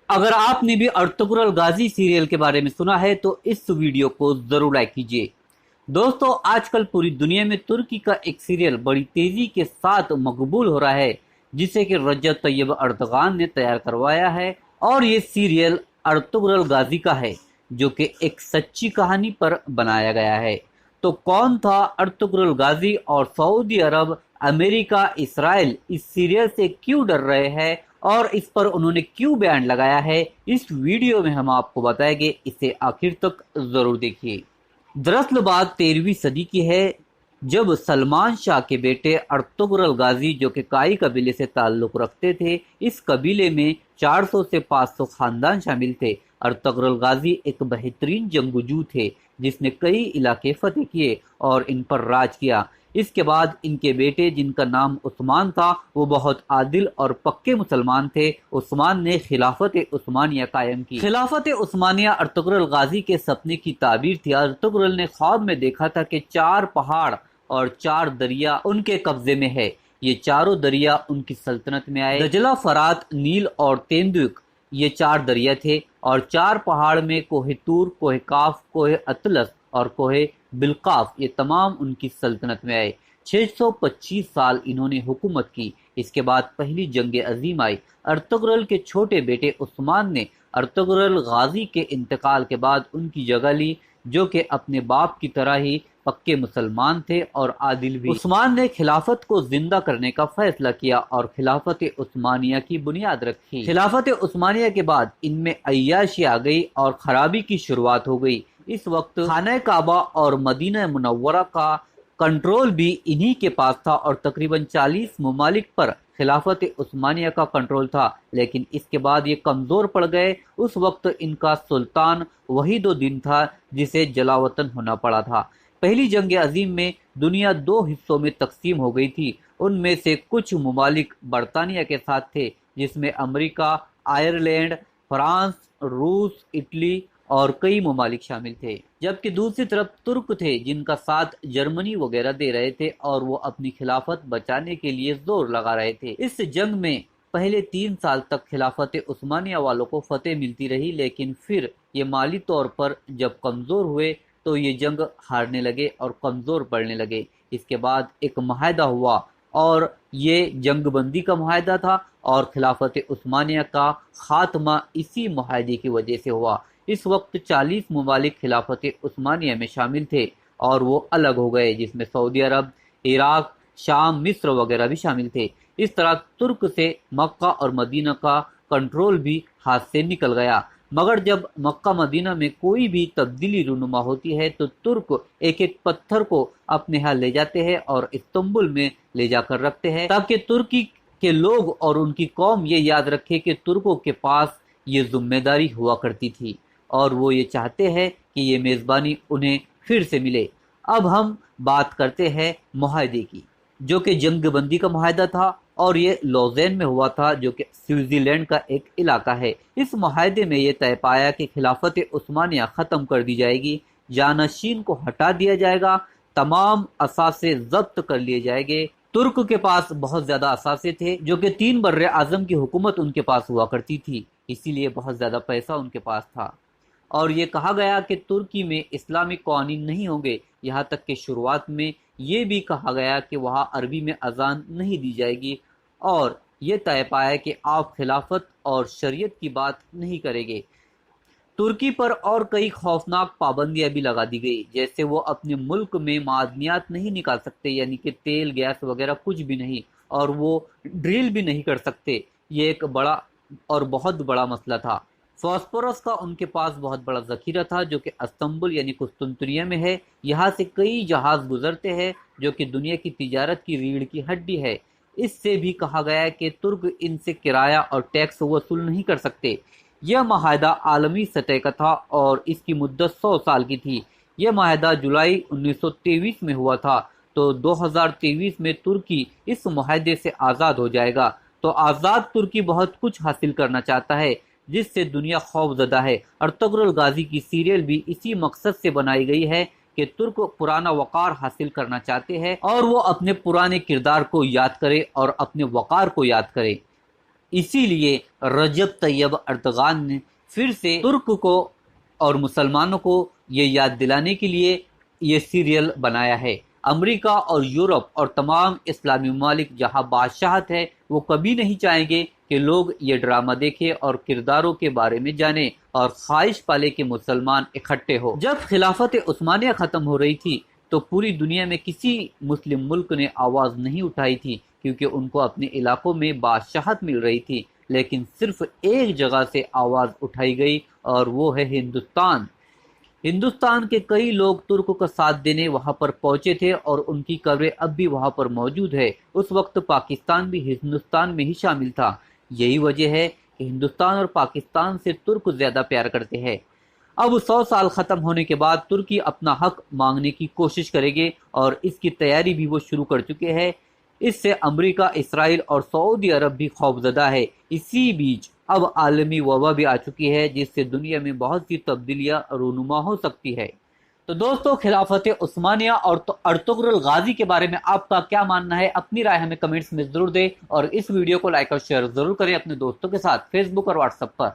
اگر آپ نے بھی ارطغرل غازی سیریل کے بارے میں سنا ہے تو اس ویڈیو کو ضرور لائک کیجیے۔ دوستو، آج کل پوری دنیا میں ترکی کا ایک سیریل بڑی تیزی کے ساتھ مقبول ہو رہا ہے، جسے کہ رجب طیب اردغان نے تیار کروایا ہے، اور یہ سیریل ارطغرل غازی کا ہے، جو کہ ایک سچی کہانی پر بنایا گیا ہے۔ تو کون تھا ارطغرل غازی، اور سعودی عرب، امریکہ، اسرائیل اس سیریل سے کیوں ڈر رہے ہیں، اور اس پر انہوں نے کیوں بیان لگایا ہے، اس ویڈیو میں ہم آپ کو بتائیں گے، اسے آخر تک ضرور دیکھیے۔ دراصل بات 13ویں صدی کی ہے، جب سلمان شاہ کے بیٹے ارطغرل غازی، جو کہ کائی قبیلے سے تعلق رکھتے تھے، اس قبیلے میں 400 سے 500 خاندان شامل تھے۔ ارطغرل غازی ایک بہترین جنگجو تھے، جس نے کئی علاقے فتح کیے اور ان پر راج کیا۔ اس کے بعد ان کے بیٹے، جن کا نام عثمان تھا، وہ بہت عادل اور پکے مسلمان تھے۔ عثمان نے خلافت عثمانیہ قائم کی۔ خلافت عثمانیہ ارطغرل غازی کے سپنے کی تعبیر تھی۔ ارطغرل نے خواب میں دیکھا تھا کہ 4 پہاڑ اور 4 دریا ان کے قبضے میں ہے۔ یہ چاروں دریا ان کی سلطنت میں آئے۔ دجلہ، فرات، نیل اور تیندوک، یہ 4 دریا تھے، اور 4 پہاڑ میں کوہ طور، کوہ کاف، کوہ اطلس اور کوہ بلقاف، یہ تمام ان کی سلطنت میں آئے۔ 625 سال انہوں نے حکومت کی۔ اس کے بعد پہلی جنگ عظیم آئی۔ ارطغرل کے چھوٹے بیٹے عثمان نے ارطغرل غازی کے انتقال کے بعد ان کی جگہ لی، جو کہ اپنے باپ کی طرح ہی پکے مسلمان تھے اور عادل بھی۔ عثمان نے خلافت کو زندہ کرنے کا فیصلہ کیا اور خلافت عثمانیہ کی بنیاد رکھی۔ خلافت عثمانیہ کے بعد ان میں عیاشی آ گئی اور خرابی کی شروعات ہو گئی۔ اس وقت خانہ کعبہ اور مدینہ منورہ کا کنٹرول بھی انہی کے پاس تھا، اور تقریباً 40 ممالک پر خلافت عثمانیہ کا کنٹرول تھا، لیکن اس کے بعد یہ کمزور پڑ گئے۔ اس وقت ان کا سلطان وحید الدین تھا، جسے جلا وطن ہونا پڑا تھا۔ پہلی جنگ عظیم میں دنیا 2 حصوں میں تقسیم ہو گئی تھی۔ ان میں سے کچھ ممالک برطانیہ کے ساتھ تھے، جس میں امریکہ، آئرلینڈ، فرانس، روس، اٹلی اور کئی ممالک شامل تھے، جبکہ دوسری طرف ترک تھے، جن کا ساتھ جرمنی وغیرہ دے رہے تھے، اور وہ اپنی خلافت بچانے کے لیے زور لگا رہے تھے۔ اس جنگ میں پہلے 3 سال تک خلافت عثمانیہ والوں کو فتح ملتی رہی، لیکن پھر یہ مالی طور پر جب کمزور ہوئے تو یہ جنگ ہارنے لگے اور کمزور پڑنے لگے۔ اس کے بعد ایک معاہدہ ہوا، اور یہ جنگ بندی کا معاہدہ تھا، اور خلافت عثمانیہ کا خاتمہ اسی معاہدے کی وجہ سے ہوا۔ اس وقت 40 ممالک خلافت عثمانیہ میں شامل تھے، اور وہ الگ ہو گئے، جس میں سعودی عرب، عراق، شام، مصر وغیرہ بھی شامل تھے۔ اس طرح ترک سے مکہ اور مدینہ کا کنٹرول بھی ہاتھ سے نکل گیا۔ مگر جب مکہ مدینہ میں کوئی بھی تبدیلی رونما ہوتی ہے تو ترک ایک ایک پتھر کو اپنے ہاں لے جاتے ہیں اور استنبول میں لے جا کر رکھتے ہیں، تاکہ ترکی کے لوگ اور ان کی قوم یہ یاد رکھے کہ ترکوں کے پاس یہ ذمہ داری ہوا کرتی تھی، اور وہ یہ چاہتے ہیں کہ یہ میزبانی انہیں پھر سے ملے۔ اب ہم بات کرتے ہیں معاہدے کی، جو کہ جنگ بندی کا معاہدہ تھا، اور یہ لوزین میں ہوا تھا، جو کہ سوئٹزر لینڈ کا ایک علاقہ ہے۔ اس معاہدے میں یہ طے پایا کہ خلافت عثمانیہ ختم کر دی جائے گی، جانشین کو ہٹا دیا جائے گا، تمام اثاثے ضبط کر لیے جائیں گے۔ ترک کے پاس بہت زیادہ اثاثے تھے، جو کہ 3 بر اعظم کی حکومت ان کے پاس ہوا کرتی تھی، اسی لیے بہت زیادہ پیسہ ان کے پاس تھا۔ اور یہ کہا گیا کہ ترکی میں اسلامی قوانین نہیں ہوں گے، یہاں تک کہ شروعات میں یہ بھی کہا گیا کہ وہاں عربی میں اذان نہیں دی جائے گی، اور یہ طے پایا کہ آپ خلافت اور شریعت کی بات نہیں کریں گے۔ ترکی پر اور کئی خوفناک پابندیاں بھی لگا دی گئی، جیسے وہ اپنے ملک میں معدنیات نہیں نکال سکتے، یعنی کہ تیل، گیس وغیرہ کچھ بھی نہیں، اور وہ ڈرل بھی نہیں کر سکتے۔ یہ ایک بڑا اور بہت بڑا مسئلہ تھا۔ فاسفورس کا ان کے پاس بہت بڑا ذخیرہ تھا، جو کہ استنبول یعنی قسطنطنیہ میں ہے۔ یہاں سے کئی جہاز گزرتے ہیں، جو کہ دنیا کی تجارت کی ریڑھ کی ہڈی ہے۔ اس سے بھی کہا گیا ہے کہ ترک ان سے کرایہ اور ٹیکس وصول نہیں کر سکتے۔ یہ معاہدہ عالمی سطح کا تھا، اور اس کی مدت 100 سال کی تھی۔ یہ معاہدہ جولائی 1923 میں ہوا تھا، تو 2023 میں ترکی اس معاہدے سے آزاد ہو جائے گا۔ تو آزاد ترکی بہت کچھ حاصل کرنا چاہتا ہے، جس سے دنیا خوف زدہ ہے۔ ارطغرل غازی کی سیریل بھی اسی مقصد سے بنائی گئی ہے کہ ترک پرانا وقار حاصل کرنا چاہتے ہیں، اور وہ اپنے پرانے کردار کو یاد کرے اور اپنے وقار کو یاد کرے۔ اسی لیے رجب طیب اردغان نے پھر سے ترک کو اور مسلمانوں کو یہ یاد دلانے کے لیے یہ سیریل بنایا ہے۔ امریکہ اور یورپ اور تمام اسلامی ممالک جہاں بادشاہت ہے، وہ کبھی نہیں چاہیں گے کہ لوگ یہ ڈرامہ دیکھیں اور کرداروں کے بارے میں جانیں اور خواہش پالے کہ مسلمان اکٹھے ہو۔ جب خلافت عثمانیہ ختم ہو رہی تھی تو پوری دنیا میں کسی مسلم ملک نے آواز نہیں اٹھائی تھی، کیونکہ ان کو اپنے علاقوں میں بادشاہت مل رہی تھی، لیکن صرف ایک جگہ سے آواز اٹھائی گئی اور وہ ہے ہندوستان۔ ہندوستان کے کئی لوگ ترک کا ساتھ دینے وہاں پر پہنچے تھے اور ان کی قبریں اب بھی وہاں پر موجود ہے۔ اس وقت پاکستان بھی ہندوستان میں ہی شامل تھا۔ یہی وجہ ہے کہ ہندوستان اور پاکستان سے ترک زیادہ پیار کرتے ہیں۔ اب 100 سال ختم ہونے کے بعد ترکی اپنا حق مانگنے کی کوشش کرے گے اور اس کی تیاری بھی وہ شروع کر چکے ہیں۔ اس سے امریکہ، اسرائیل اور سعودی عرب بھی خوفزدہ ہے۔ اسی بیچ اب عالمی وبا بھی آ چکی ہے، جس سے دنیا میں بہت سی تبدیلیاں رونما ہو سکتی ہے۔ تو دوستو، خلافت عثمانیہ اور ارطغرل غازی کے بارے میں آپ کا کیا ماننا ہے؟ اپنی رائے ہمیں کمنٹس میں ضرور دیں اور اس ویڈیو کو لائک اور شیئر ضرور کریں اپنے دوستوں کے ساتھ، فیس بک اور واٹس ایپ پر۔